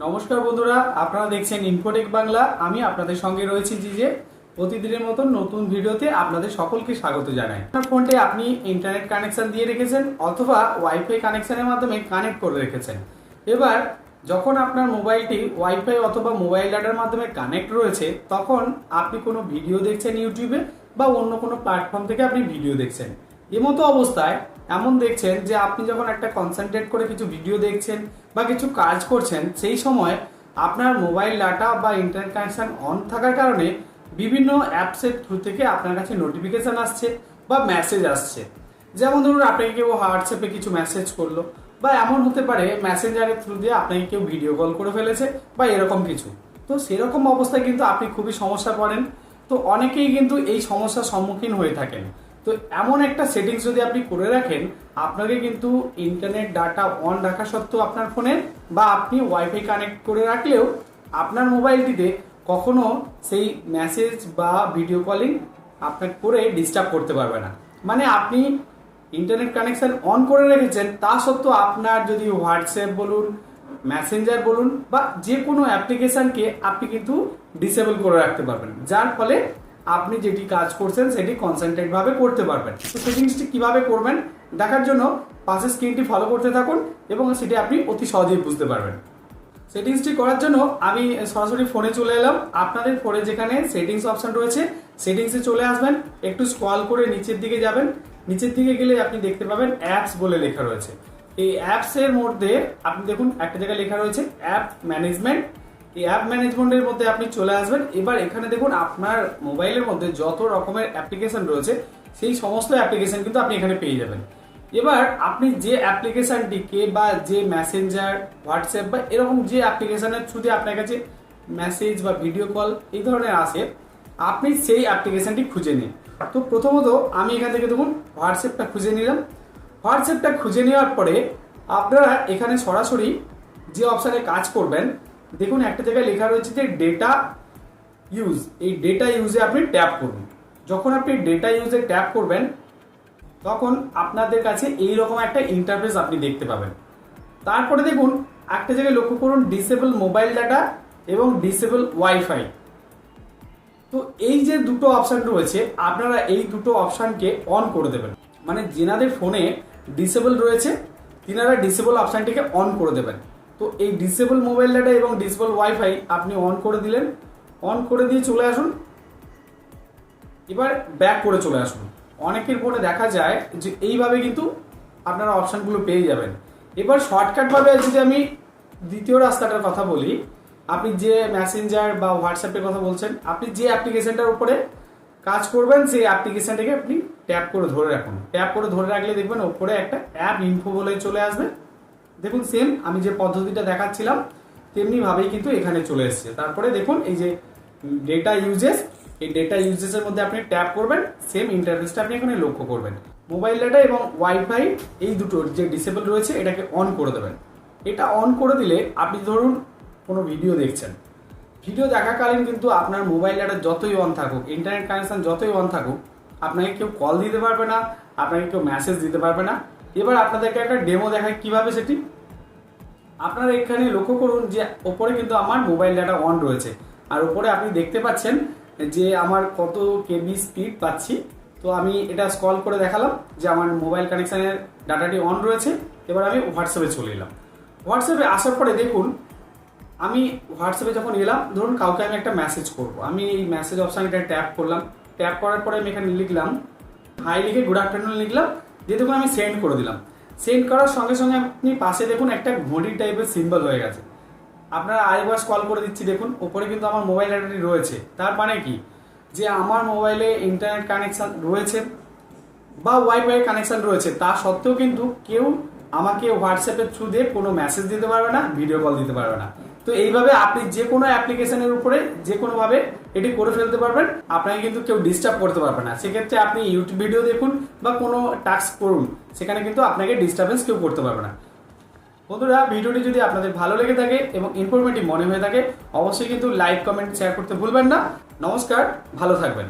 নমস্কার বন্ধুরা, আপনারা দেখছেন ইনফোটেক বাংলা। আমি আপনাদের সঙ্গে রয়েছি যে প্রতিদিনের মতন নতুন ভিডিওতে আপনাদের সকলকে স্বাগত জানাই। আপনার ফোনটি আপনি ইন্টারনেট কানেকশন দিয়ে রেখেছেন অথবা ওয়াইফাই কানেকশনের মাধ্যমে কানেক্ট করে রেখেছেন। এবার যখন আপনার মোবাইলটি ওয়াইফাই অথবা মোবাইল ডাটার মাধ্যমে কানেক্ট রয়েছে, তখন আপনি কোনো ভিডিও দেখছেন ইউটিউবে বা অন্য কোনো প্ল্যাটফর্ম থেকে আপনি ভিডিও দেখছেন। এমতো অবস্থায় এমন দেখছেন যে আপনি যখন একটা কনসেন্ট্রেট করে কিছু ভিডিও দেখছেন বা কিছু কাজ করছেন, সেই সময় আপনার মোবাইল ডাটা বা ইন্টারনেট কানেকশন অন থাকার কারণে বিভিন্ন অ্যাপসের থ্রু থেকে আপনার কাছে নোটিফিকেশান আসছে বা মেসেজ আসছে। যেমন ধরুন, আপনাকে কেউ হোয়াটসঅ্যাপে কিছু মেসেজ করলো, বা এমন হতে পারে মেসেঞ্জারের থ্রু দিয়ে আপনাকে কেউ ভিডিও কল করে ফেলেছে বা এরকম কিছু। তো সেরকম অবস্থায় কিন্তু আপনি খুবই সমস্যা পড়েন। তো অনেকেই কিন্তু এই সমস্যার সম্মুখীন হয়ে থাকেন। তো এমন একটা সেটিংস যদি আপনি করে রাখেন, আপনাকে কিন্তু ইন্টারনেট ডাটা অন রাখা সত্ত্বেও আপনার ফোনে বা আপনি ওয়াইফাই কানেক্ট করে রাখলেও আপনার মোবাইলটিতে কখনো সেই মেসেজ বা ভিডিও কলিং আপনাকে করে ডিস্টার্ব করতে পারবে না। মানে আপনি ইন্টারনেট কানেকশন অন করে রেখেছেন, তা সত্ত্বেও আপনার যদি হোয়াটসঅ্যাপ বলুন, মেসেঞ্জার বলুন বা যে কোনো অ্যাপ্লিকেশানকে আপনি কিন্তু ডিসেবল করে রাখতে পারবেন, যার ফলে আপনি যেটি কাজ করছেন সেটি কনসেন্ট্রেটভাবে করতে পারবেন। তো সেটিংসটি কীভাবে করবেন দেখার জন্য পাশে স্ক্রিনটি ফলো করতে থাকুন এবং সেটি আপনি অতি সহজেই বুঝতে পারবেন। সেটিংসটি করার জন্য আমি সরাসরি ফোনে চলে এলাম। আপনাদের ফোনে যেখানে সেটিংস অপশন রয়েছে, সেটিংসে চলে আসবেন, একটু স্ক্রল করে নিচের দিকে যাবেন। নিচের দিকে গেলে আপনি দেখতে পাবেন অ্যাপস বলে লেখা রয়েছে। এই অ্যাপসের মধ্যে আপনি দেখুন একটা জায়গায় লেখা রয়েছে অ্যাপ ম্যানেজমেন্ট। এই অ্যাপ ম্যানেজমেন্টের মধ্যে আপনি চলে আসবেন। এবার এখানে দেখুন আপনার মোবাইলের মধ্যে যত রকমের অ্যাপ্লিকেশন রয়েছে, সেই সমস্ত অ্যাপ্লিকেশন কিন্তু আপনি এখানে পেয়ে যাবেন। এবার আপনি যে অ্যাপ্লিকেশানটিকে বা যে মেসেঞ্জার, হোয়াটসঅ্যাপ বা এরকম যে অ্যাপ্লিকেশানের থ্রুতে আপনার কাছে মেসেজ বা ভিডিও কল এই ধরনের আসে, আপনি সেই অ্যাপ্লিকেশানটি খুঁজে নিন। তো প্রথমত আমি এখান থেকে দেখুন হোয়াটসঅ্যাপটা খুঁজে নিলাম। হোয়াটসঅ্যাপটা খুঁজে নেওয়ার পরে আপনারা এখানে সরাসরি যে অপশানে কাজ করবেন, দেখুন একটা জায়গায় লেখা রয়েছে যে ডেটা ইউজ। এই ডেটা ইউজে আপনি ট্যাপ করুন। যখন আপনি ডেটা ইউজে ট্যাপ করবেন, তখন আপনাদের কাছে এইরকম একটা ইন্টারফেস আপনি দেখতে পাবেন। তারপরে দেখুন একটা জায়গায় লক্ষ্য করুন ডিসেবল মোবাইল ডাটা এবং ডিসেবল ওয়াইফাই। তো এই যে দুটো অপশান রয়েছে, আপনারা এই দুটো অপশানকে অন করে দেবেন। মানে যেনাদের ফোনে ডিসেবল রয়েছে তিনারা ডিসেবল অপশানটিকে অন করে দেবেন। তো এই ডিসেবল মোবাইল ডাটা এবং ডিসেবল ওয়াইফাই আপনি অন করে দিলেন। অন করে দিয়ে চলে আসুন। এবার ব্যাক করে চলে আসুন। অনেকের ফোনে দেখা যায় যে এইভাবে কিন্তু আপনারা অপশানগুলো পেয়ে যাবেন। এবার শর্টকাটভাবে যদি আমি দ্বিতীয় রাস্তাটার কথা বলি, আপনি যে মেসেঞ্জার বা হোয়াটসঅ্যাপের কথা বলছেন, আপনি যে অ্যাপ্লিকেশনটার উপরে কাজ করবেন সেই অ্যাপ্লিকেশনটাকে আপনি ট্যাপ করে ধরে রাখুন। ট্যাপ করে ধরে রাখলে দেখবেন ওপরে একটা অ্যাপ ইনফো বলে চলে আসবে। দেখুন সেম আমি যে পদ্ধতিটা দেখাচ্ছিলাম তেমনিভাবেই কিন্তু এখানে চলে এসছে। তারপরে দেখুন এই যে ডেটা ইউজেস, এই ডেটা ইউজেসের মধ্যে আপনি ট্যাপ করবেন। সেম ইন্টারফেসটা আপনি এখানে লক্ষ্য করবেন। মোবাইল ডাটা এবং ওয়াইফাই এই দুটোর যে ডিসেবল রয়েছে এটাকে অন করে দেবেন। এটা অন করে দিলে আপনি ধরুন কোনো ভিডিও দেখছেন, ভিডিও দেখাকালীন কিন্তু আপনার মোবাইল ডাটা যতই অন থাকুক, ইন্টারনেট কানেকশন যতই অন থাকুক, আপনাকে কেউ কল দিতে পারবে না, আপনাকে কেউ মেসেজ দিতে পারবে না। এবার আপনাদেরকে একটা ডেমো দেখায় কিভাবে সেটি। আপনারা এখানে লক্ষ্য করুন যে ওপরে কিন্তু আমার মোবাইল ডাটা অন রয়েছে, আর ওপরে আপনি দেখতে পাচ্ছেন যে আমার কত কেবি স্পিড পাচ্ছি। তো আমি এটা স্ক্রল করে দেখালাম যে আমার মোবাইল কানেকশানের ডাটাটি অন রয়েছে। এবার আমি হোয়াটসঅ্যাপে চলে এলাম। হোয়াটসঅ্যাপে আসার পরে দেখুন আমি হোয়াটসঅ্যাপে যখন এলাম, ধরুন কাউকে আমি একটা মেসেজ করব, আমি এই মেসেজ অপশানটা ট্যাপ করলাম। ট্যাপ করার পরে আমি এখানে লিখলাম হাই, লিখে গুড আফটারনুন লিখলাম, দিয়ে দেখুন আমি সেন্ড করে দিলাম। সেন্ড করার সঙ্গে সঙ্গে আপনি পাশে দেখুন একটা ঘড়ি টাইপের সিম্বল হয়ে গেছে। আপনারা আরেকবার স্ক্রল করে দিচ্ছি, দেখুন ওপরে কিন্তু আমার মোবাইল ডাটাটি রয়েছে। তার মানে কি যে আমার মোবাইলে ইন্টারনেট কানেকশান রয়েছে বা ওয়াইফাই কানেকশান রয়েছে, তা সত্ত্বেও কিন্তু কেউ আমাকে হোয়াটসঅ্যাপের থ্রু দিয়ে কোনো মেসেজ দিতে পারবে না, ভিডিও কল দিতে পারবে না। তো এইভাবে আপনি যে কোনো অ্যাপ্লিকেশনের উপরে যে কোনোভাবে এটি করে ফেলতে পারবেন। আপনাকে কিন্তু কেউ ডিস্টার্ব করতে পারবে না। সেক্ষেত্রে আপনি ইউটিউব ভিডিও দেখুন বা কোনো টাস্ক করুন, সেখানে কিন্তু আপনাকে ডিস্টার্বেন্স কেউ করতে পারবে না। বন্ধুরা, ভিডিওটি যদি আপনাদের ভালো লেগে থাকে এবং ইনফরমেটিভ মনে হয়ে থাকে, অবশ্যই কিন্তু লাইক, কমেন্ট, শেয়ার করতে ভুলবেন না। নমস্কার, ভালো থাকবেন।